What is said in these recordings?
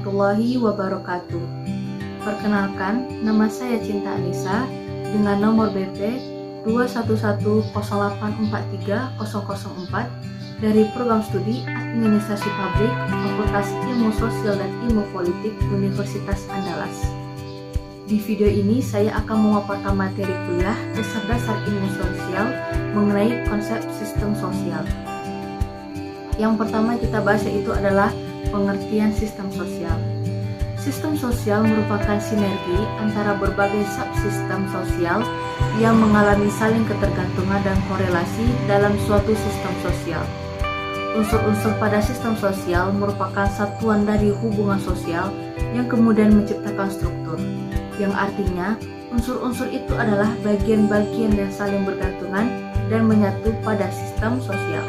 warahmatullahi wabarakatuh. Perkenalkan, nama saya Cinta Anissa dengan nomor BP 21108430004 dari Program Studi Administrasi Publik Fakultas Ilmu Sosial dan Ilmu Politik Universitas Andalas. Di video ini saya akan memaparkan materi kuliah dasar-dasar ilmu sosial mengenai konsep sistem sosial. Yang pertama kita bahas yaitu adalah pengertian sistem sosial. Sistem sosial merupakan sinergi antara berbagai subsistem sosial yang mengalami saling ketergantungan dan korelasi dalam suatu sistem sosial. Unsur-unsur pada sistem sosial merupakan satuan dari hubungan sosial yang kemudian menciptakan struktur, yang artinya unsur-unsur itu adalah bagian-bagian yang saling bergantungan dan menyatu pada sistem sosial.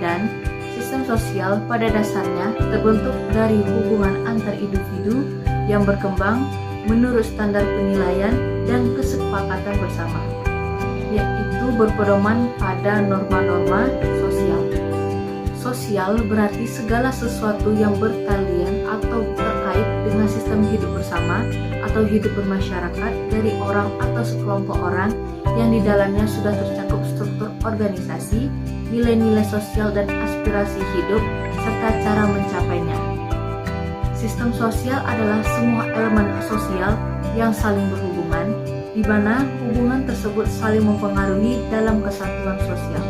Dan sistem sosial pada dasarnya terbentuk dari hubungan antar individu yang berkembang menurut standar penilaian dan kesepakatan bersama, yaitu berpedoman pada norma-norma sosial. Sosial berarti segala sesuatu yang bertalian atau terkait dengan sistem hidup bersama atau hidup bermasyarakat dari orang atau sekelompok orang yang di dalamnya sudah tercakup struktur organisasi, nilai-nilai sosial dan aspirasi hidup, serta cara mencapainya. Sistem sosial adalah semua elemen sosial yang saling berhubungan, di mana hubungan tersebut saling mempengaruhi dalam kesatuan sosial.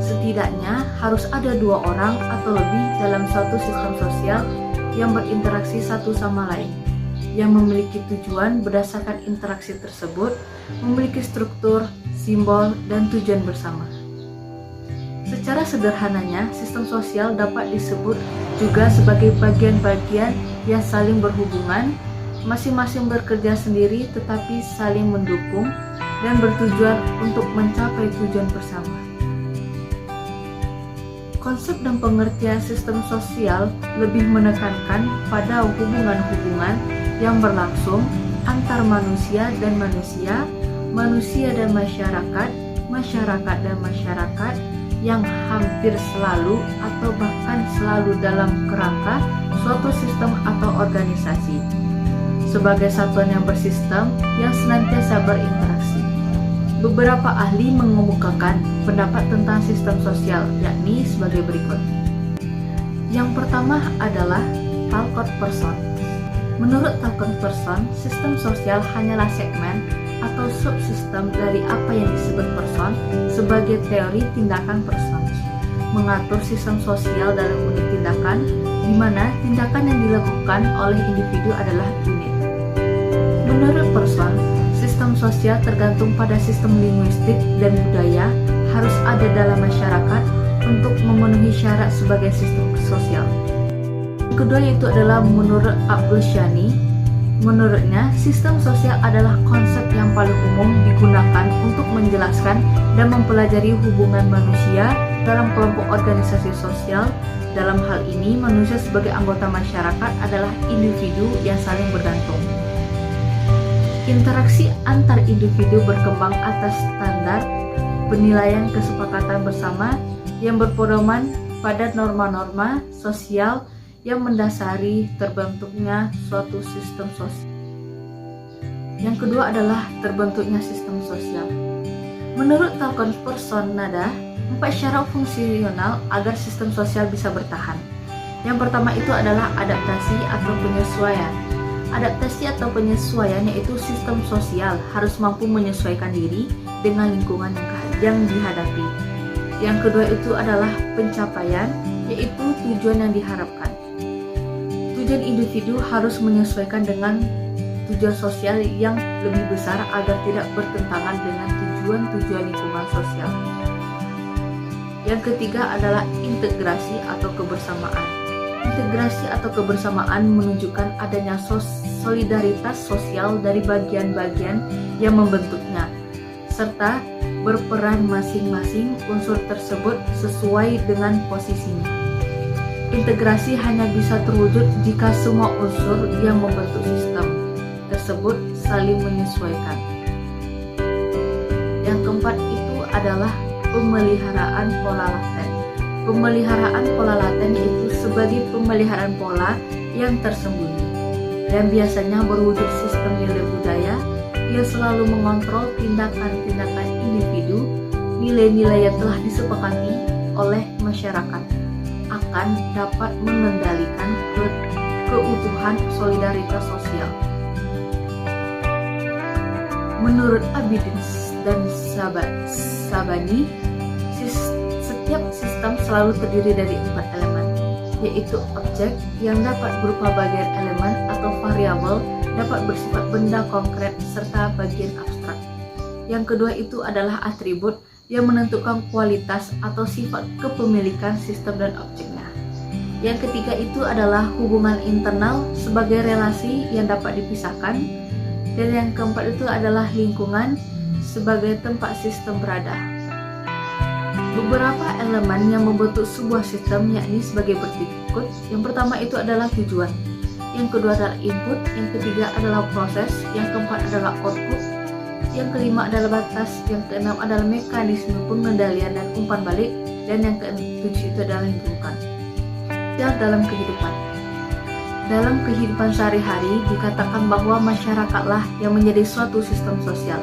Setidaknya harus ada dua orang atau lebih dalam suatu sistem sosial yang berinteraksi satu sama lain, yang memiliki tujuan berdasarkan interaksi tersebut, memiliki struktur, simbol, dan tujuan bersama. Secara sederhananya, sistem sosial dapat disebut juga sebagai bagian-bagian yang saling berhubungan, masing-masing bekerja sendiri tetapi saling mendukung dan bertujuan untuk mencapai tujuan bersama. Konsep dan pengertian sistem sosial lebih menekankan pada hubungan-hubungan yang berlangsung antar manusia dan manusia, manusia dan masyarakat, masyarakat dan masyarakat, yang hampir selalu atau bahkan selalu dalam kerangka suatu sistem atau organisasi sebagai satuan yang bersistem yang senantiasa berinteraksi. Beberapa ahli mengemukakan pendapat tentang sistem sosial, yakni sebagai berikut. Yang pertama adalah Talcott Person. Menurut Talcott Person, sistem sosial hanyalah segmen atau subsistem dari apa yang disebut person sebagai teori tindakan person, mengatur sistem sosial dalam unit tindakan, di mana tindakan yang dilakukan oleh individu adalah unit. Menurut person, sistem sosial tergantung pada sistem linguistik dan budaya harus ada dalam masyarakat untuk memenuhi syarat sebagai sistem sosial. Yang kedua yaitu adalah menurut Abdul Shani. Menurutnya, sistem sosial adalah konsep yang paling umum digunakan untuk menjelaskan dan mempelajari hubungan manusia dalam kelompok organisasi sosial. Dalam hal ini, manusia sebagai anggota masyarakat adalah individu yang saling bergantung. Interaksi antar individu berkembang atas standar penilaian kesepakatan bersama yang berpedoman pada norma-norma sosial yang mendasari terbentuknya suatu sistem sosial. Yang kedua adalah terbentuknya sistem sosial. Menurut Talcott Person, ada 4 syarat fungsional agar sistem sosial bisa bertahan. Yang pertama itu adalah adaptasi atau penyesuaian. Adaptasi atau penyesuaian yaitu sistem sosial harus mampu menyesuaikan diri dengan lingkungan yang dihadapi. Yang kedua itu adalah pencapaian, yaitu tujuan yang diharapkan. Tujuan individu harus menyesuaikan dengan tujuan sosial yang lebih besar agar tidak bertentangan dengan tujuan-tujuan lingkungan sosial. Yang ketiga adalah integrasi atau kebersamaan. Integrasi atau kebersamaan menunjukkan adanya solidaritas sosial dari bagian-bagian yang membentuknya, serta berperan masing-masing unsur tersebut sesuai dengan posisinya. Integrasi hanya bisa terwujud jika semua unsur yang membentuk sistem tersebut saling menyesuaikan. Yang keempat itu adalah pemeliharaan pola laten. Pemeliharaan pola laten itu sebagai pemeliharaan pola yang tersembunyi, dan biasanya berwujud sistem nilai budaya yang selalu mengontrol tindakan-tindakan individu. Nilai-nilai yang telah disepakati oleh masyarakat akan dapat mengendalikan keutuhan solidaritas sosial. Menurut Abidins dan Sabani, setiap sistem selalu terdiri dari 4 elemen, yaitu objek yang dapat berupa bagian elemen atau variabel, dapat bersifat benda konkret, serta bagian abstrak. Yang kedua itu adalah atribut yang menentukan kualitas atau sifat kepemilikan sistem dan objeknya. Yang ketiga itu adalah hubungan internal sebagai relasi yang dapat dipisahkan. Dan yang keempat itu adalah lingkungan sebagai tempat sistem berada. Beberapa elemen yang membentuk sebuah sistem yakni sebagai berikut. Yang pertama itu adalah tujuan, yang kedua adalah input, yang ketiga adalah proses, yang keempat adalah output, yang kelima adalah batas, yang keenam adalah mekanisme pengendalian dan umpan balik, dan yang ketujuh itu adalah lingkungan. Dalam kehidupan sehari-hari dikatakan bahwa masyarakatlah yang menjadi suatu sistem sosial.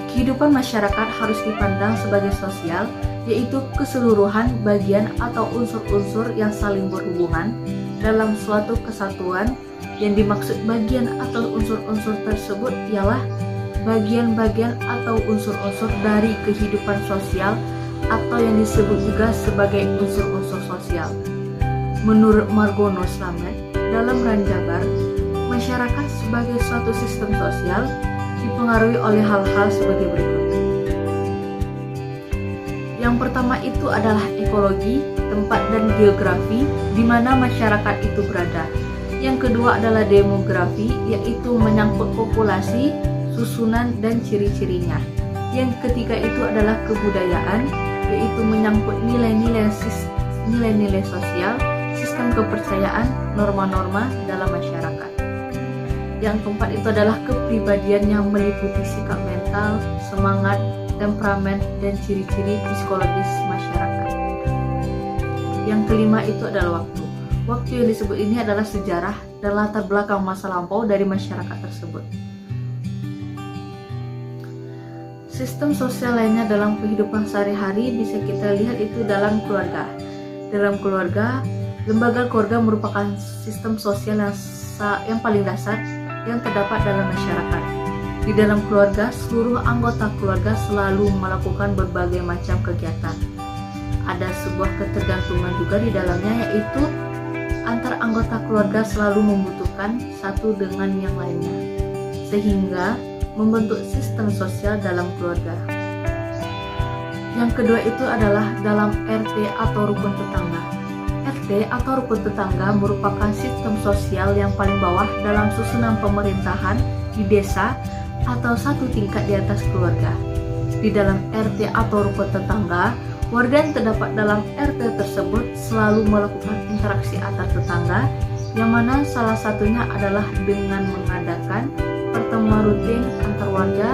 Kehidupan masyarakat harus dipandang sebagai sosial, yaitu keseluruhan bagian atau unsur-unsur yang saling berhubungan dalam suatu kesatuan. Yang dimaksud bagian atau unsur-unsur tersebut ialah bagian-bagian atau unsur-unsur dari kehidupan sosial atau yang disebut juga sebagai unsur-unsur sosial. Menurut Margono Slamet, dalam Ranjabar, masyarakat sebagai suatu sistem sosial dipengaruhi oleh hal-hal sebagai berikut. Yang pertama itu adalah ekologi, tempat dan geografi di mana masyarakat itu berada. Yang kedua adalah demografi, yaitu menyangkut populasi, susunan dan ciri-cirinya. Yang ketiga itu adalah kebudayaan, yaitu menyangkut nilai-nilai sosial, sistem kepercayaan, norma-norma dalam masyarakat. Yang keempat itu adalah kepribadian yang meliputi sikap mental, semangat, temperamen, dan ciri-ciri psikologis masyarakat. Yang kelima itu adalah waktu. Waktu yang disebut ini adalah sejarah dan latar belakang masa lampau dari masyarakat tersebut. Sistem sosial lainnya dalam kehidupan sehari-hari bisa kita lihat itu dalam keluarga. Dalam keluarga, lembaga keluarga merupakan sistem sosial yang paling dasar yang terdapat dalam masyarakat. Di dalam keluarga, seluruh anggota keluarga selalu melakukan berbagai macam kegiatan. Ada sebuah ketergantungan juga di dalamnya, yaitu antar anggota keluarga selalu membutuhkan satu dengan yang lainnya, sehingga membentuk sistem sosial dalam keluarga. Yang kedua itu adalah dalam RT atau rukun tetangga. RT atau rukun tetangga merupakan sistem sosial yang paling bawah dalam susunan pemerintahan di desa atau satu tingkat di atas keluarga. Di dalam RT atau rukun tetangga, warga yang terdapat dalam RT tersebut selalu melakukan interaksi antar tetangga, yang mana salah satunya adalah dengan mengadakan pertemuan rutin antar warga,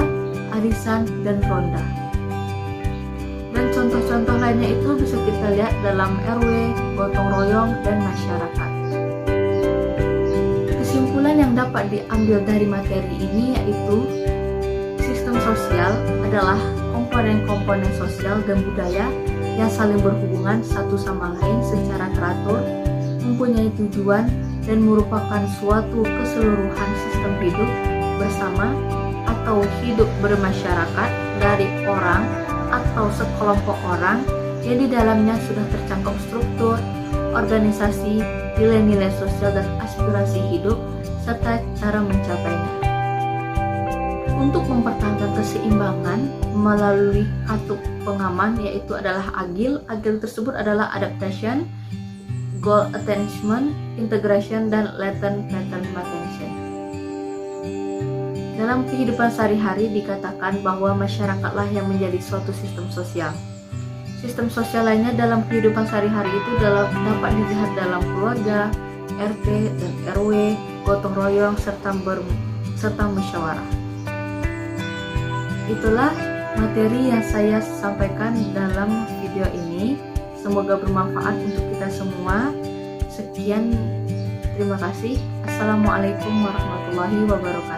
arisan, dan ronda. Dan contoh-contoh lainnya itu bisa kita lihat dalam RW, gotong royong, dan masyarakat. Kesimpulan yang dapat diambil dari materi ini yaitu sistem sosial adalah komponen-komponen sosial dan budaya yang saling berhubungan satu sama lain secara teratur, mempunyai tujuan, dan merupakan suatu keseluruhan sistem hidup bersama atau hidup bermasyarakat dari orang atau sekelompok orang yang di dalamnya sudah tercangkup struktur, organisasi, nilai-nilai sosial dan aspirasi hidup serta cara mencapainya. Untuk mempertahankan keseimbangan melalui katup pengaman yaitu adalah agil. Agil tersebut adalah adaptation, goal attainment, integration, dan latent pattern attention. Dalam kehidupan sehari-hari dikatakan bahwa masyarakatlah yang menjadi suatu sistem sosial. Sistem sosial lainnya dalam kehidupan sehari-hari itu dapat dilihat dalam keluarga, RT dan RW, gotong royong, serta musyawarah. Itulah materi yang saya sampaikan dalam video ini. Semoga bermanfaat untuk kita semua. Sekian, Terima kasih. Assalamualaikum warahmatullahi wabarakatuh.